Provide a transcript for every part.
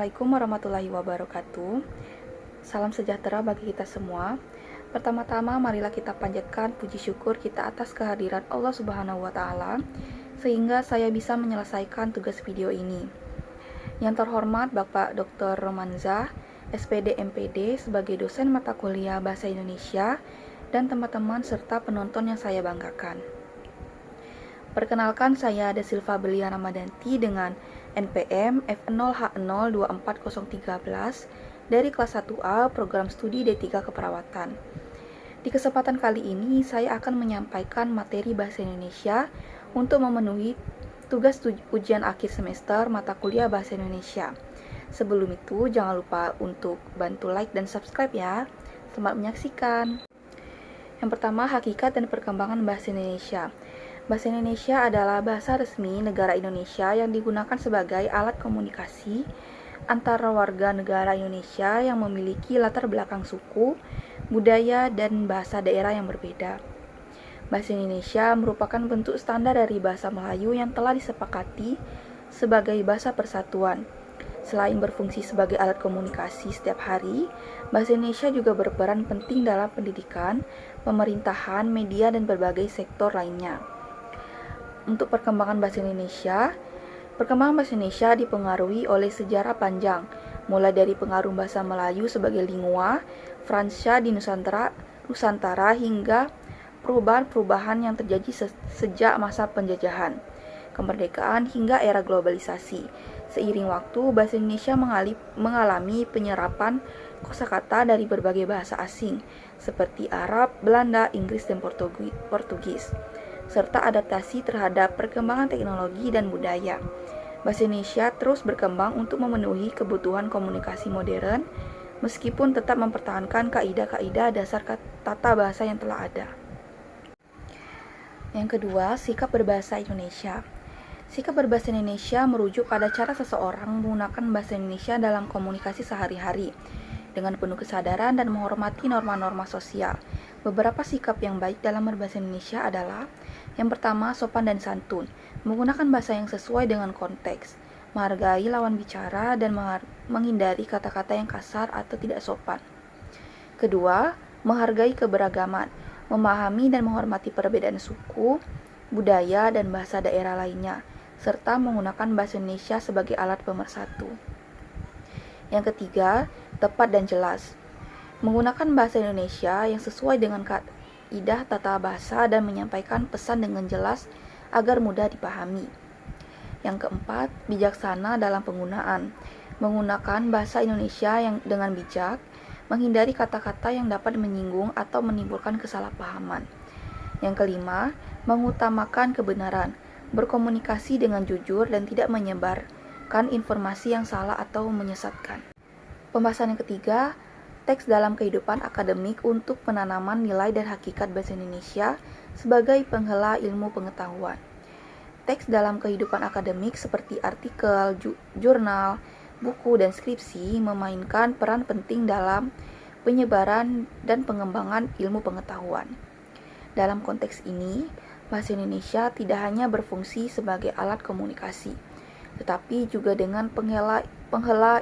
Assalamualaikum warahmatullahi wabarakatuh. Salam sejahtera bagi kita semua. Pertama-tama marilah kita panjatkan puji syukur kita atas kehadiran Allah Subhanahu wa taala sehingga saya bisa menyelesaikan tugas video ini. Yang terhormat Bapak Dr. Romanza, SPD MPD sebagai dosen mata kuliah Bahasa Indonesia dan teman-teman serta penonton yang saya banggakan. Perkenalkan, saya De Silva Belia Ramadanti dengan NPM F0H024013 dari kelas 1A Program Studi D3 Keperawatan. Di kesempatan kali ini saya akan menyampaikan materi Bahasa Indonesia untuk memenuhi tugas ujian akhir semester mata kuliah Bahasa Indonesia. Sebelum itu jangan lupa untuk bantu like dan subscribe ya. Selamat menyaksikan. Yang pertama, hakikat dan perkembangan Bahasa Indonesia. Bahasa Indonesia adalah bahasa resmi negara Indonesia yang digunakan sebagai alat komunikasi antara warga negara Indonesia yang memiliki latar belakang suku, budaya, dan bahasa daerah yang berbeda. Bahasa Indonesia merupakan bentuk standar dari bahasa Melayu yang telah disepakati sebagai bahasa persatuan. Selain berfungsi sebagai alat komunikasi setiap hari, bahasa Indonesia juga berperan penting dalam pendidikan, pemerintahan, media, dan berbagai sektor lainnya. Untuk perkembangan bahasa Indonesia dipengaruhi oleh sejarah panjang, mulai dari pengaruh bahasa Melayu sebagai lingua Fransa di Nusantara hingga perubahan-perubahan yang terjadi sejak masa penjajahan, kemerdekaan hingga era globalisasi. Seiring waktu, bahasa Indonesia mengalami penyerapan kosakata dari berbagai bahasa asing seperti Arab, Belanda, Inggris, dan Portugis, serta adaptasi terhadap perkembangan teknologi dan budaya. Bahasa Indonesia terus berkembang untuk memenuhi kebutuhan komunikasi modern, meskipun tetap mempertahankan kaidah-kaidah dasar tata bahasa yang telah ada. Yang kedua, sikap berbahasa Indonesia. Sikap berbahasa Indonesia merujuk pada cara seseorang menggunakan bahasa Indonesia dalam komunikasi sehari-hari, dengan penuh kesadaran dan menghormati norma-norma sosial. Beberapa sikap yang baik dalam berbahasa Indonesia adalah: yang pertama, sopan dan santun, menggunakan bahasa yang sesuai dengan konteks, menghargai lawan bicara, dan menghindari kata-kata yang kasar atau tidak sopan. Kedua, menghargai keberagaman, memahami dan menghormati perbedaan suku, budaya, dan bahasa daerah lainnya, serta menggunakan bahasa Indonesia sebagai alat pemersatu. Yang ketiga, tepat dan jelas, menggunakan bahasa Indonesia yang sesuai dengan kaidah tata bahasa dan menyampaikan pesan dengan jelas agar mudah dipahami. Yang keempat, bijaksana dalam penggunaan, menggunakan bahasa Indonesia yang dengan bijak, menghindari kata-kata yang dapat menyinggung atau menimbulkan kesalahpahaman. Yang kelima, mengutamakan kebenaran, berkomunikasi dengan jujur dan tidak menyebarkan informasi yang salah atau menyesatkan. Pembahasan yang ketiga, teks dalam kehidupan akademik untuk penanaman nilai dan hakikat bahasa Indonesia sebagai penghela ilmu pengetahuan. Teks dalam kehidupan akademik seperti artikel, jurnal, buku, dan skripsi memainkan peran penting dalam penyebaran dan pengembangan ilmu pengetahuan. Dalam konteks ini, bahasa Indonesia tidak hanya berfungsi sebagai alat komunikasi, tetapi juga dengan penghela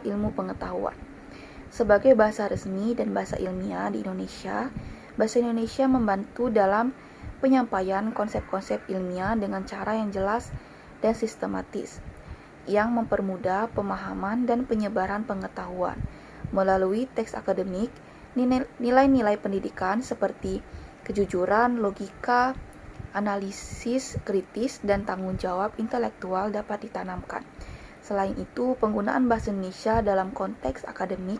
ilmu pengetahuan. Sebagai bahasa resmi dan bahasa ilmiah di Indonesia, bahasa Indonesia membantu dalam penyampaian konsep-konsep ilmiah dengan cara yang jelas dan sistematis, yang mempermudah pemahaman dan penyebaran pengetahuan. Melalui teks akademik, nilai-nilai pendidikan seperti kejujuran, logika, analisis kritis, dan tanggung jawab intelektual dapat ditanamkan. Selain itu, penggunaan bahasa Indonesia dalam konteks akademik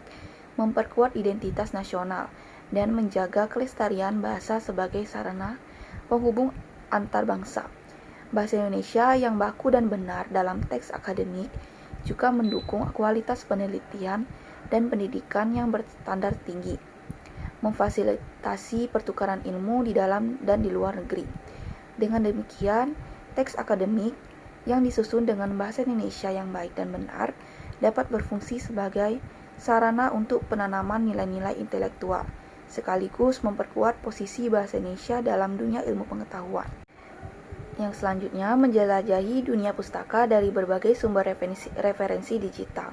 memperkuat identitas nasional dan menjaga kelestarian bahasa sebagai sarana penghubung antar bangsa. Bahasa Indonesia yang baku dan benar dalam teks akademik juga mendukung kualitas penelitian dan pendidikan yang berstandar tinggi, memfasilitasi pertukaran ilmu di dalam dan di luar negeri. Dengan demikian, teks akademik yang disusun dengan bahasa Indonesia yang baik dan benar dapat berfungsi sebagai sarana untuk penanaman nilai-nilai intelektual, sekaligus memperkuat posisi bahasa Indonesia dalam dunia ilmu pengetahuan. Yang selanjutnya, menjelajahi dunia pustaka dari berbagai sumber referensi digital.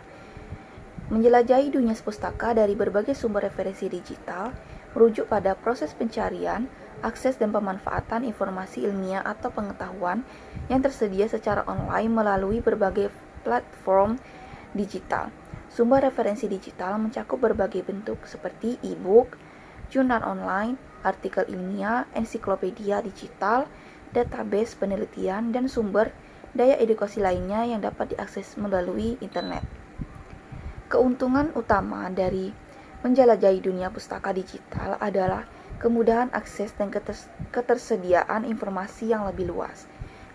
Menjelajahi dunia pustaka dari berbagai sumber referensi digital merujuk pada proses pencarian, akses dan pemanfaatan informasi ilmiah atau pengetahuan yang tersedia secara online melalui berbagai platform digital. Sumber referensi digital mencakup berbagai bentuk seperti e-book, jurnal online, artikel ilmiah, ensiklopedia digital, database penelitian, dan sumber daya edukasi lainnya yang dapat diakses melalui internet. Keuntungan utama dari menjelajahi dunia pustaka digital adalah kemudahan akses dan ketersediaan informasi yang lebih luas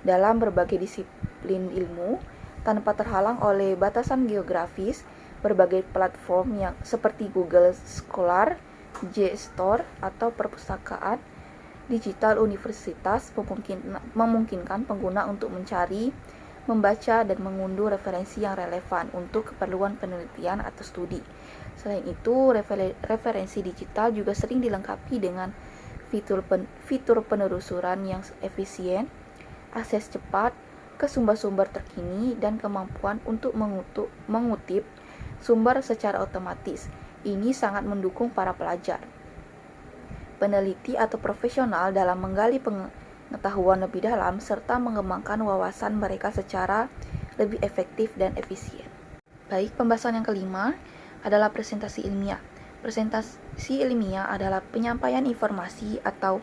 dalam berbagai disiplin ilmu tanpa terhalang oleh batasan geografis. Berbagai platform yang seperti Google Scholar, JSTOR, atau perpustakaan digital universitas memungkinkan pengguna untuk mencari, membaca, dan mengunduh referensi yang relevan untuk keperluan penelitian atau studi. Selain itu, referensi digital juga sering dilengkapi dengan fitur penelusuran yang efisien, akses cepat ke sumber-sumber terkini, dan kemampuan untuk mengutip sumber secara otomatis. Ini sangat mendukung para pelajar, peneliti, atau profesional dalam menggali pengetahuan lebih dalam serta mengembangkan wawasan mereka secara lebih efektif dan efisien. Baik, pembahasan yang kelima adalah presentasi ilmiah. Presentasi ilmiah adalah penyampaian informasi atau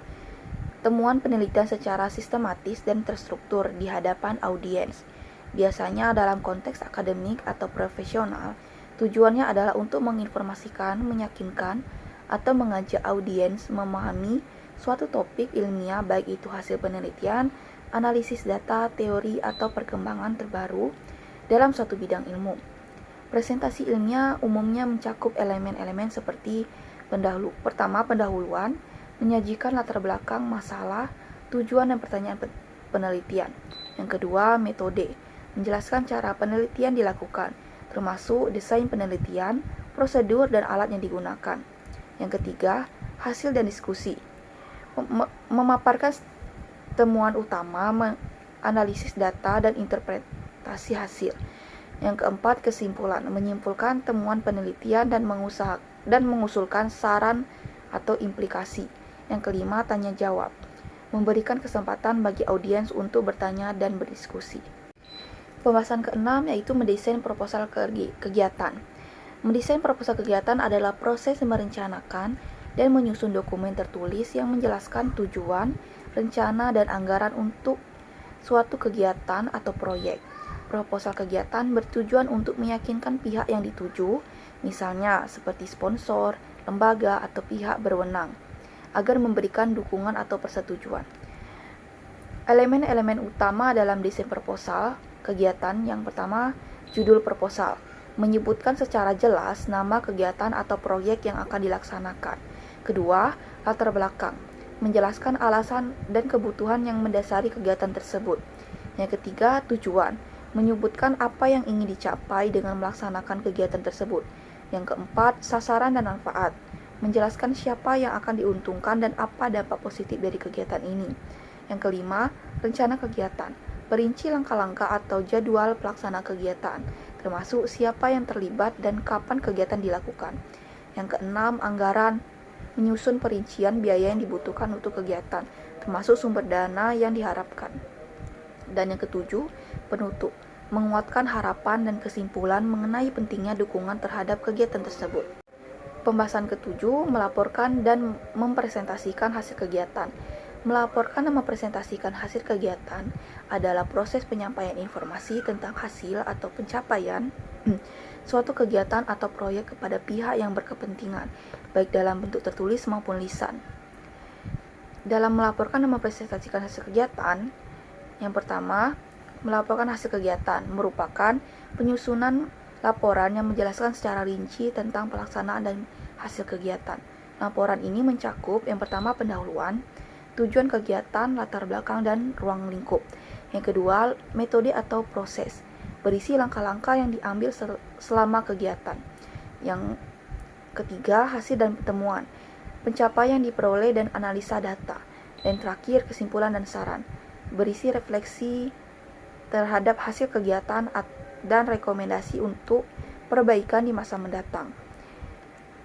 temuan penelitian secara sistematis dan terstruktur di hadapan audiens. Biasanya dalam konteks akademik atau profesional. Tujuannya adalah untuk menginformasikan, meyakinkan, atau mengajak audiens memahami suatu topik ilmiah, baik itu hasil penelitian, analisis data, teori, atau perkembangan terbaru dalam suatu bidang ilmu. Presentasi ilmiah umumnya mencakup elemen-elemen seperti pertama, pendahuluan, menyajikan latar belakang masalah, tujuan dan pertanyaan penelitian. Yang kedua, metode, menjelaskan cara penelitian dilakukan, termasuk desain penelitian, prosedur, dan alat yang digunakan. Yang ketiga, hasil dan diskusi, memaparkan temuan utama, menganalisis data, dan interpretasi hasil. Yang keempat, kesimpulan, menyimpulkan temuan penelitian dan mengusulkan saran atau implikasi. Yang kelima, tanya jawab, memberikan kesempatan bagi audiens untuk bertanya dan berdiskusi. Pembahasan keenam yaitu mendesain proposal kegiatan. Mendesain proposal kegiatan adalah proses merencanakan dan menyusun dokumen tertulis yang menjelaskan tujuan, rencana, dan anggaran untuk suatu kegiatan atau proyek. Proposal kegiatan bertujuan untuk meyakinkan pihak yang dituju, misalnya seperti sponsor, lembaga, atau pihak berwenang, agar memberikan dukungan atau persetujuan. Elemen-elemen utama dalam desain proposal kegiatan. Yang pertama, judul proposal, menyebutkan secara jelas nama kegiatan atau proyek yang akan dilaksanakan. Kedua, latar belakang, menjelaskan alasan dan kebutuhan yang mendasari kegiatan tersebut. Yang ketiga, tujuan, menyebutkan apa yang ingin dicapai dengan melaksanakan kegiatan tersebut. Yang keempat, sasaran dan manfaat, menjelaskan siapa yang akan diuntungkan dan apa dampak positif dari kegiatan ini. Yang kelima, rencana kegiatan, perinci langkah-langkah atau jadwal pelaksana kegiatan, termasuk siapa yang terlibat dan kapan kegiatan dilakukan. Yang keenam, anggaran, menyusun perincian biaya yang dibutuhkan untuk kegiatan, termasuk sumber dana yang diharapkan. Dan yang ketujuh, penutup, menguatkan harapan dan kesimpulan mengenai pentingnya dukungan terhadap kegiatan tersebut. Pembahasan ketujuh, melaporkan dan mempresentasikan hasil kegiatan. Melaporkan dan mempresentasikan hasil kegiatan adalah proses penyampaian informasi tentang hasil atau pencapaian suatu kegiatan atau proyek kepada pihak yang berkepentingan, baik dalam bentuk tertulis maupun lisan. Dalam melaporkan dan mempresentasikan hasil kegiatan, yang pertama, melaporkan hasil kegiatan merupakan penyusunan laporan yang menjelaskan secara rinci tentang pelaksanaan dan hasil kegiatan. Laporan ini mencakup yang pertama, pendahuluan, tujuan kegiatan, latar belakang, dan ruang lingkup. Yang kedua, metode atau proses, berisi langkah-langkah yang diambil selama kegiatan. Yang ketiga, hasil dan temuan, pencapaian diperoleh dan analisa data. Dan terakhir, kesimpulan dan saran, berisi refleksi terhadap hasil kegiatan dan rekomendasi untuk perbaikan di masa mendatang.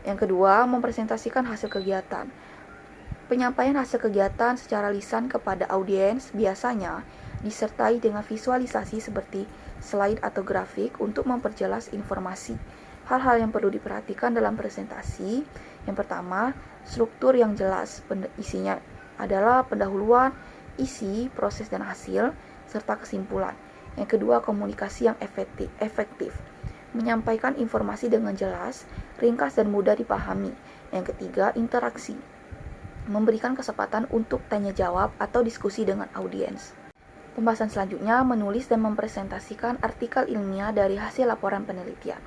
Yang kedua, mempresentasikan hasil kegiatan. Penyampaian hasil kegiatan secara lisan kepada audiens biasanya disertai dengan visualisasi seperti slide atau grafik untuk memperjelas informasi. Hal-hal yang perlu diperhatikan dalam presentasi, yang pertama, struktur yang jelas. Isinya adalah pendahuluan, isi, proses dan hasil, serta kesimpulan. Yang kedua, komunikasi yang efektif. Menyampaikan informasi dengan jelas, ringkas dan mudah dipahami. Yang ketiga, interaksi. Memberikan kesempatan untuk tanya jawab atau diskusi dengan audiens. Pembahasan selanjutnya, menulis dan mempresentasikan artikel ilmiah dari hasil laporan penelitian.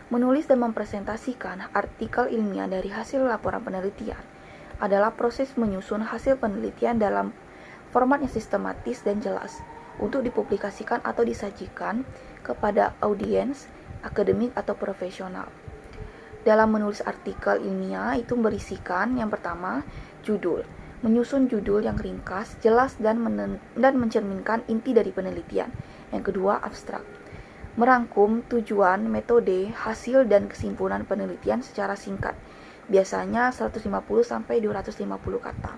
Menulis dan mempresentasikan artikel ilmiah dari hasil laporan penelitian adalah proses menyusun hasil penelitian dalam format yang sistematis dan jelas untuk dipublikasikan atau disajikan kepada audiens, akademik atau profesional. Dalam menulis artikel ilmiah itu berisikan yang pertama, judul. Menyusun judul yang ringkas, jelas dan mencerminkan inti dari penelitian. Yang kedua, abstrak. Merangkum tujuan, metode, hasil dan kesimpulan penelitian secara singkat. Biasanya 150-250 kata.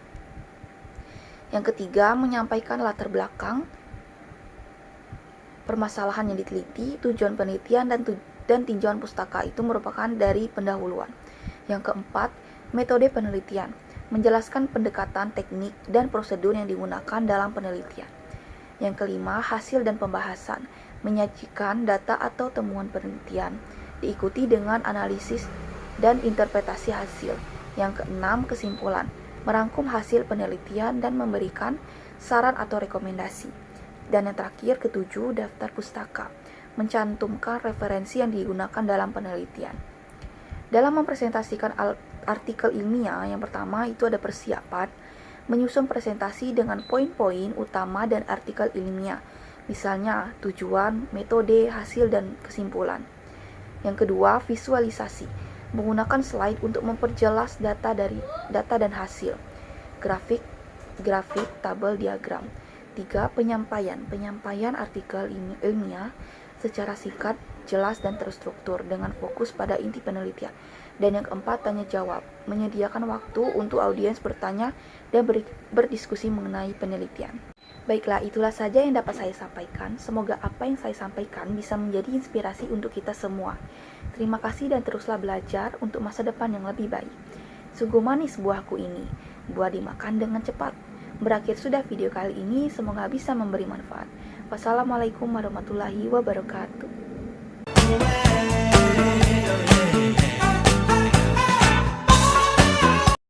Yang ketiga, menyampaikan latar belakang permasalahan yang diteliti, tujuan penelitian dan tinjauan pustaka itu merupakan dari pendahuluan. Yang keempat, metode penelitian. Menjelaskan pendekatan teknik dan prosedur yang digunakan dalam penelitian. Yang kelima, hasil dan pembahasan. Menyajikan data atau temuan penelitian, diikuti dengan analisis dan interpretasi hasil. Yang keenam, kesimpulan. Merangkum hasil penelitian dan memberikan saran atau rekomendasi. Dan yang terakhir, ketujuh, daftar pustaka. Mencantumkan referensi yang digunakan dalam penelitian. Dalam mempresentasikan artikel ilmiah, yang pertama itu ada persiapan, menyusun presentasi dengan poin-poin utama dan artikel ilmiah, misalnya tujuan, metode, hasil, dan kesimpulan. Yang kedua, visualisasi, menggunakan slide untuk memperjelas data dan hasil, grafik, tabel, diagram. 3. Penyampaian artikel ilmiah secara singkat, jelas dan terstruktur dengan fokus pada inti penelitian. Dan yang keempat, tanya jawab, menyediakan waktu untuk audiens bertanya dan berdiskusi mengenai penelitian. Baiklah, itulah saja yang dapat saya sampaikan. Semoga apa yang saya sampaikan bisa menjadi inspirasi untuk kita semua. Terima kasih dan teruslah belajar untuk masa depan yang lebih baik. Sungguh manis buahku ini, buah dimakan dengan cepat. Berakhir sudah video kali ini, semoga bisa memberi manfaat. Wassalamualaikum warahmatullahi wabarakatuh.